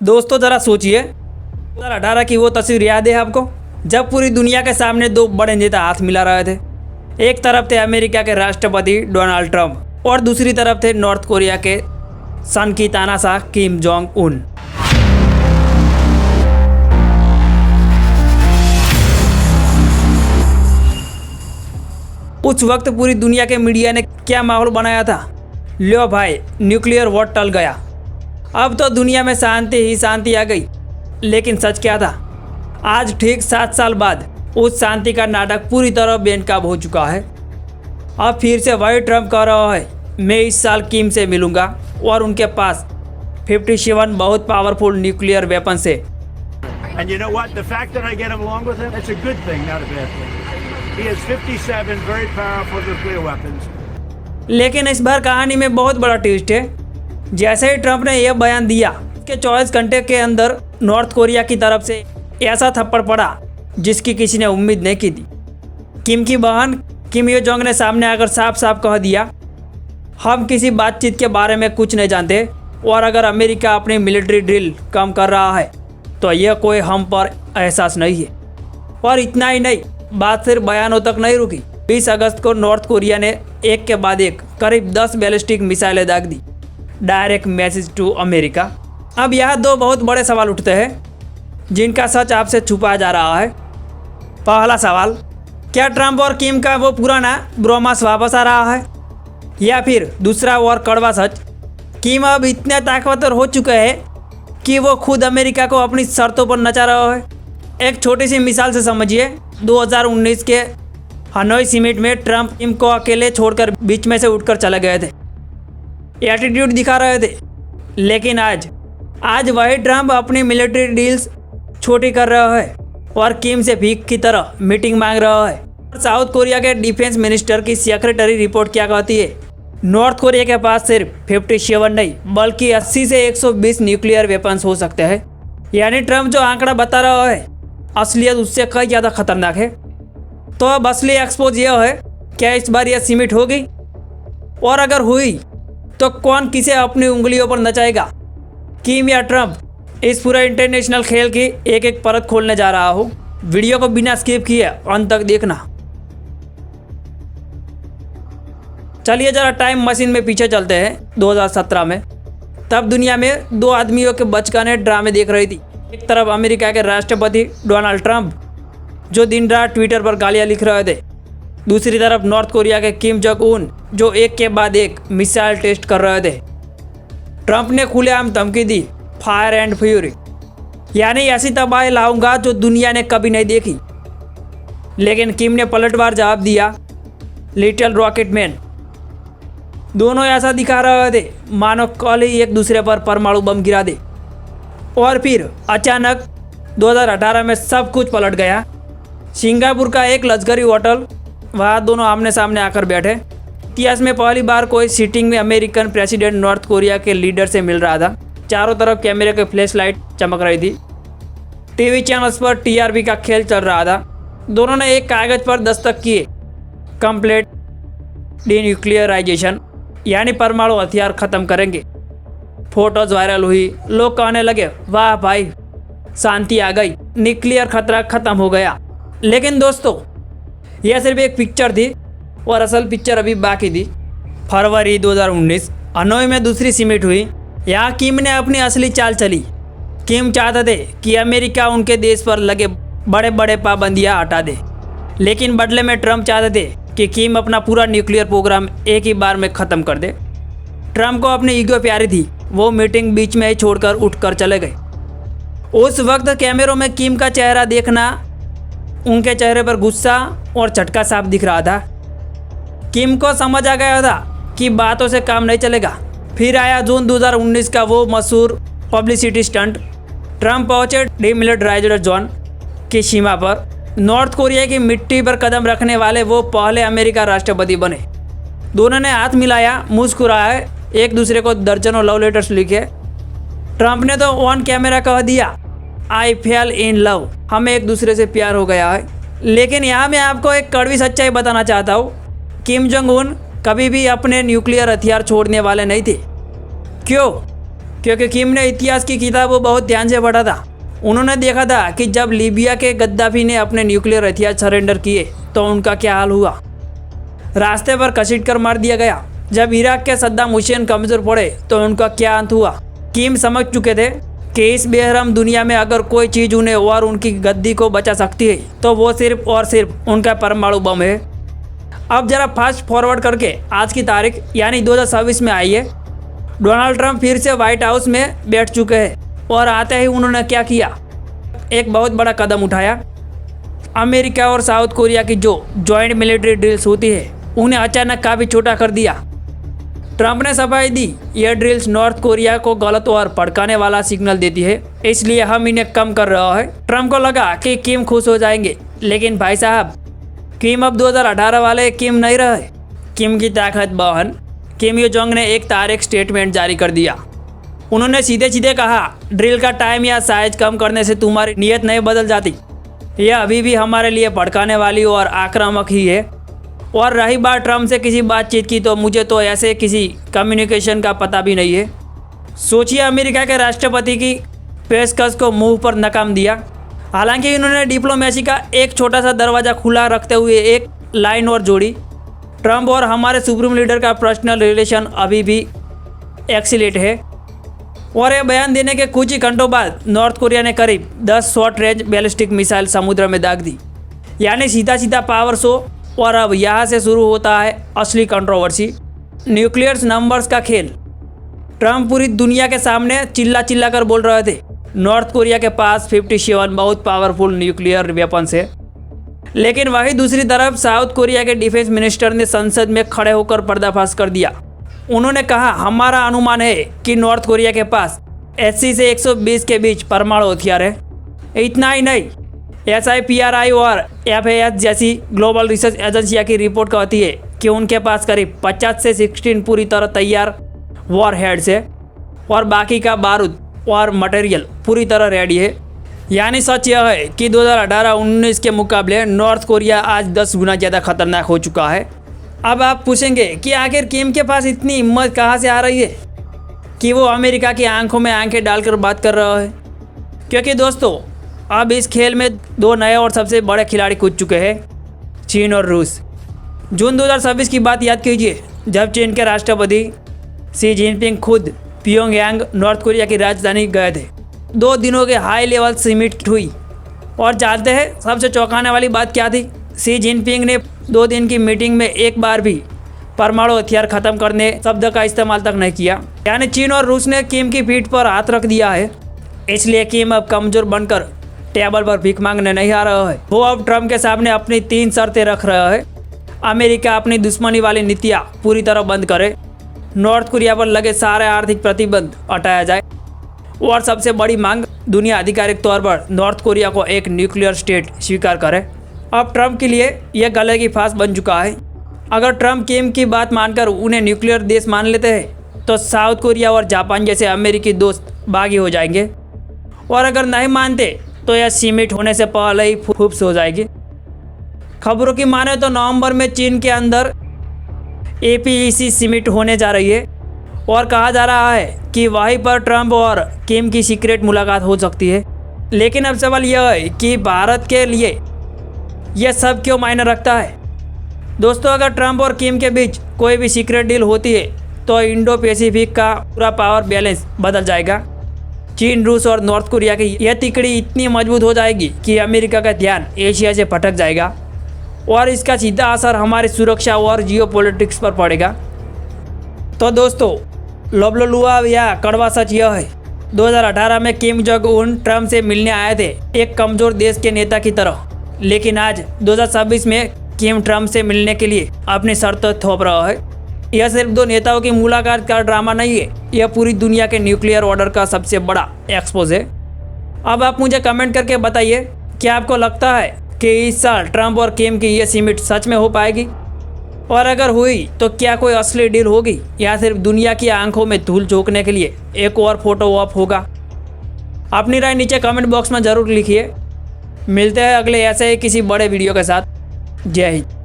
दोस्तों ज़रा सोचिए 2018 की वो तस्वीर याद है आपको, जब पूरी दुनिया के सामने दो बड़े नेता हाथ मिला रहे थे। एक तरफ थे अमेरिका के राष्ट्रपति डोनाल्ड ट्रंप और दूसरी तरफ थे नॉर्थ कोरिया के सन की तानाशाह किम जोंग उन। उस वक्त पूरी दुनिया के मीडिया ने क्या माहौल बनाया था, लो भाई न्यूक्लियर वॉर टल गया, अब तो दुनिया में शांति ही शांति आ गई। लेकिन सच क्या था? आज ठीक 7 साल बाद उस शांति का नाटक पूरी तरह बेनकाब हो चुका है। अब फिर से वही ट्रंप कह रहा है मैं इस साल किम से मिलूंगा और उनके पास 57 बहुत पावरफुल न्यूक्लियर वेपन्स है। And you know what? The fact that I get along with him, it's a good thing, not a bad thing. He has 57 very powerful nuclear weapons. लेकिन इस बार कहानी में बहुत बड़ा ट्विस्ट है। जैसे ही ट्रंप ने यह बयान दिया कि 24 घंटे के अंदर नॉर्थ कोरिया की तरफ से ऐसा थप्पड़ पड़ा जिसकी किसी ने उम्मीद नहीं की थी। किम की बहन किम यो जोंग ने सामने आकर साफ साफ कह दिया, हम किसी बातचीत के बारे में कुछ नहीं जानते और अगर अमेरिका अपनी मिलिट्री ड्रिल कम कर रहा है तो यह कोई हम पर एहसास नहीं है। और इतना ही नहीं, बात सिर्फ बयानों तक नहीं रुकी। 20 अगस्त को नॉर्थ कोरिया ने एक के बाद एक करीब 10 बैलिस्टिक मिसाइलें दाग दी, डायरेक्ट मैसेज टू अमेरिका। अब यहाँ दो बहुत बड़े सवाल उठते हैं जिनका सच आपसे छुपाया जा रहा है। पहला सवाल, क्या ट्रंप और किम का वो पुराना ब्रोमांस वापस आ रहा है? या फिर दूसरा और कड़वा सच, किम अब इतने ताकतवर हो चुके हैं कि वो खुद अमेरिका को अपनी शर्तों पर नचा रहा है। एक छोटी सी मिसाल से समझिए, 2019 के हनोई समिट में ट्रंप किम को अकेले छोड़कर बीच में से उठकर चले गए थे, एटीट्यूड दिखा रहे थे। लेकिन आज वही ट्रंप अपनी मिलिट्री डील्स छोटी कर रहा है और किम से भीख की तरह मीटिंग मांग रहा है। साउथ कोरिया के डिफेंस मिनिस्टर की सेक्रेटरी रिपोर्ट क्या कहती है? नॉर्थ कोरिया के पास सिर्फ 57 नहीं बल्कि 80 से 120 न्यूक्लियर वेपन्स हो सकते हैं। यानी ट्रंप जो आंकड़ा बता रहा है असलियत उससे कई ज़्यादा खतरनाक है। तो अब असली एक्सपोज यह है, क्या इस बार यह सीमित होगी? और अगर हुई तो कौन किसे अपनी उंगलियों पर नचाएगा, किम या ट्रंप? इस पूरे इंटरनेशनल खेल की एक एक परत खोलने जा रहा हूँ। वीडियो को बिना स्किप किए अंत तक देखना। चलिए जरा टाइम मशीन में पीछे चलते हैं 2017 में। तब दुनिया में दो आदमियों के बचकाने ड्रामे देख रही थी। एक तरफ अमेरिका के राष्ट्रपति डोनाल्ड ट्रंप जो दिन रात ट्विटर पर गालियाँ लिख रहे थे, दूसरी तरफ नॉर्थ कोरिया के किम जोंग उन जो एक के बाद एक मिसाइल टेस्ट कर रहे थे। ट्रंप ने खुलेआम धमकी दी, फायर एंड फ्यूरी, यानी ऐसी तबाही लाऊंगा जो दुनिया ने कभी नहीं देखी। लेकिन किम ने पलटवार जवाब दिया, लिटिल रॉकेट मैन। दोनों ऐसा दिखा रहे थे मानो कल ही एक दूसरे पर परमाणु बम गिरा दे। और फिर अचानक 2018 में सब कुछ पलट गया। सिंगापुर का एक लग्जरी होटल, वहाँ दोनों आमने सामने आकर बैठे। इतिहास में पहली बार कोई सीटिंग में अमेरिकन प्रेसिडेंट नॉर्थ कोरिया के लीडर से मिल रहा था। चारों तरफ कैमरे के फ्लैश लाइट चमक रही थी। टीवी चैनल्स पर टीआरपी का खेल चल रहा था। दोनों ने एक कागज़ पर दस्तखत किए, कंप्लीट डीन्यूक्लियराइजेशन, यानी परमाणु हथियार खत्म करेंगे। फोटोज वायरल हुई, लोग कहने लगे वाह भाई शांति आ गई, न्यूक्लियर खतरा खत्म हो गया। लेकिन दोस्तों यह सिर्फ एक पिक्चर थी और असल पिक्चर अभी बाकी थी। फरवरी 2019 हनोई में दूसरी समिट हुई। यहाँ किम ने अपनी असली चाल चली। किम चाहते थे कि अमेरिका उनके देश पर लगे बड़े बड़े पाबंदियाँ हटा दे, लेकिन बदले में ट्रंप चाहते थे कि किम अपना पूरा न्यूक्लियर प्रोग्राम एक ही बार में ख़त्म कर दे। ट्रंप को अपनी ईगो प्यारी थी, वो मीटिंग बीच में ही छोड़कर उठकर चले गए। उस वक्त कैमरों में किम का चेहरा देखना, उनके चेहरे पर गुस्सा और झटका साफ दिख रहा था। किम को समझ आ गया था कि बातों से काम नहीं चलेगा। फिर आया जून 2019 का वो मशहूर पब्लिसिटी स्टंट। ट्रंप पहुंचे डीमिलिटराइज्ड जोन की सीमा पर। नॉर्थ कोरिया की मिट्टी पर कदम रखने वाले वो पहले अमेरिका राष्ट्रपति बने। दोनों ने हाथ मिलाया, मुस्कुराए, एक दूसरे को दर्जनों लव लेटर्स लिखे। ट्रंप ने तो ऑन कैमरा कह दिया, आई फेल इन लव, हमें एक दूसरे से प्यार हो गया है। लेकिन यहाँ मैं आपको एक कड़वी सच्चाई बताना चाहता हूँ, किम जोंग उन कभी भी अपने न्यूक्लियर हथियार छोड़ने वाले नहीं थे। क्यों? क्योंकि किम ने इतिहास की किताबों बहुत ध्यान से पढ़ा था। उन्होंने देखा था कि जब लीबिया के गद्दाफी ने अपने न्यूक्लियर हथियार सरेंडर किए तो उनका क्या हाल हुआ। रास्ते पर घसीट कर मार दिया गया। जब इराक के सद्दाम हुसैन कमज़ोर पड़े तो उनका क्या अंत हुआ। किम समझ चुके थे कि इस बेरहम दुनिया में अगर कोई चीज़ उन्हें और उनकी गद्दी को बचा सकती है तो वो सिर्फ और सिर्फ उनका परमाणु बम है। अब जरा फास्ट फॉरवर्ड करके आज की तारीख यानी 2026 में आइए। डोनाल्ड ट्रंप फिर से व्हाइट हाउस में बैठ चुके हैं और आते ही उन्होंने क्या किया, एक बहुत बड़ा कदम उठाया। अमेरिका और साउथ कोरिया की जो जॉइंट मिलिट्री ड्रिल्स होती है उन्हें अचानक काफ़ी छोटा कर दिया। ट्रंप ने सफाई दी, यह ड्रिल्स नॉर्थ कोरिया को गलत और भड़काने वाला सिग्नल देती है, इसलिए हम इन्हें कम कर रहा है। ट्रंप को लगा कि किम खुश हो जाएंगे, लेकिन भाई साहब किम अब 2018 वाले किम नहीं रहे। किम की ताकत बहन किम यो जोंग ने एक तारीख स्टेटमेंट जारी कर दिया। उन्होंने सीधे सीधे कहा, ड्रिल का टाइम या साइज कम करने से तुम्हारी नीयत नहीं बदल जाती, यह अभी भी हमारे लिए भड़काने वाली और आक्रामक ही है। और रही बात ट्रंप से किसी बातचीत की, तो मुझे तो ऐसे किसी कम्युनिकेशन का पता भी नहीं है। सोचिए, अमेरिका के राष्ट्रपति की पेशकश को मुंह पर नकाम दिया। हालांकि इन्होंने डिप्लोमेसी का एक छोटा सा दरवाज़ा खुला रखते हुए एक लाइन और जोड़ी, ट्रंप और हमारे सुप्रीम लीडर का पर्सनल रिलेशन अभी भी एक्सीलेंट है। और यह बयान देने के कुछ ही घंटों बाद नॉर्थ कोरिया ने करीब 10 शॉर्ट रेंज बैलिस्टिक मिसाइल समुद्र में दाग दी, यानी सीधा सीधा पावर शो। और अब यहाँ से शुरू होता है असली कंट्रोवर्सी, न्यूक्लियर नंबर्स का खेल। ट्रंप पूरी दुनिया के सामने चिल्ला चिल्ला कर बोल रहे थे, नॉर्थ कोरिया के पास 57 बहुत पावरफुल न्यूक्लियर वेपन्स है। लेकिन वहीं दूसरी तरफ साउथ कोरिया के डिफेंस मिनिस्टर ने संसद में खड़े होकर पर्दाफाश कर दिया। उन्होंने कहा, हमारा अनुमान है कि नॉर्थ कोरिया के पास 80 से 120 के बीच परमाणु हथियार है। इतना ही नहीं, SIPRI और FAS जैसी ग्लोबल रिसर्च एजेंसियां की रिपोर्ट कहती है कि उनके पास करीब 50 से 16 पूरी तरह तैयार वॉर हेड्स है और बाकी का बारूद और मटेरियल पूरी तरह रेडी है। यानी सच यह है कि 2018-19 के मुकाबले नॉर्थ कोरिया आज 10 गुना ज़्यादा खतरनाक हो चुका है। अब आप पूछेंगे कि आखिर किम के पास इतनी हिम्मत कहाँ से आ रही है कि वो अमेरिका की आंखों में आंखें डालकर बात कर रहा है। क्योंकि दोस्तों, अब इस खेल में 2 नए और सबसे बड़े खिलाड़ी कूद चुके हैं, चीन और रूस। जून 2026 की बात याद कीजिए, जब चीन के राष्ट्रपति शी जिनपिंग खुद प्योंगयांग नॉर्थ कोरिया की राजधानी गए थे। 2 दिनों के हाई लेवल समिट हुई और जानते हैं सबसे चौंकाने वाली बात क्या थी? शी जिनपिंग ने 2 दिन की मीटिंग में एक बार भी परमाणु हथियार खत्म करने शब्द का इस्तेमाल तक नहीं किया। यानी चीन और रूस ने किम की पीठ पर हाथ रख दिया है। इसलिए किम अब कमज़ोर बनकर टेबल पर भीख मांगने नहीं आ रहा है। वो अब ट्रंप के सामने अपनी 3 शर्तें रख रहा है। अमेरिका अपनी दुश्मनी वाली नीतियाँ पूरी तरह बंद करे, नॉर्थ कोरिया पर लगे सारे आर्थिक प्रतिबंध हटाया जाए, और सबसे बड़ी मांग, दुनिया आधिकारिक तौर पर नॉर्थ कोरिया को एक न्यूक्लियर स्टेट स्वीकार करे। अब ट्रंप के लिए यह गले की फांस बन चुका है। अगर ट्रंप किम की बात मानकर उन्हें न्यूक्लियर देश मान लेते हैं तो साउथ कोरिया और जापान जैसे अमेरिकी दोस्त बागी हो जाएंगे, और अगर नहीं मानते तो यह सीमित होने से पहले ही फूफ्स हो जाएगी। खबरों की माने तो नवंबर में चीन के अंदर APEC सीमिट होने जा रही है और कहा जा रहा है कि वहीं पर ट्रंप और किम की सीक्रेट मुलाकात हो सकती है। लेकिन अब सवाल यह है कि भारत के लिए यह सब क्यों मायने रखता है? दोस्तों, अगर ट्रंप और किम के बीच कोई भी सीक्रेट डील होती है तो इंडो पैसिफिक का पूरा पावर बैलेंस बदल जाएगा। चीन, रूस और नॉर्थ कोरिया की यह तिकड़ी इतनी मजबूत हो जाएगी कि अमेरिका का ध्यान एशिया से भटक जाएगा और इसका सीधा असर हमारी सुरक्षा और जियोपॉलिटिक्स पर पड़ेगा। तो दोस्तों, लोबलोलुआ या कड़वा सच यह है, 2018 में किम जोंग उन ट्रंप से मिलने आए थे एक कमज़ोर देश के नेता की तरह, लेकिन आज 2026 में किम ट्रंप से मिलने के लिए अपनी शर्त थोप रहा है। यह सिर्फ 2 नेताओं की मुलाकात का ड्रामा नहीं है, यह पूरी दुनिया के न्यूक्लियर ऑर्डर का सबसे बड़ा एक्सपोज है। अब आप मुझे कमेंट करके बताइए, क्या आपको लगता है कि इस साल ट्रंप और किम की यह समिट सच में हो पाएगी? और अगर हुई तो क्या कोई असली डील होगी या सिर्फ दुनिया की आंखों में धूल झोंकने के लिए एक और फोटो ऑप होगा? अपनी राय नीचे कमेंट बॉक्स में ज़रूर लिखिए। मिलते हैं अगले ऐसे ही किसी बड़े वीडियो के साथ। जय हिंद।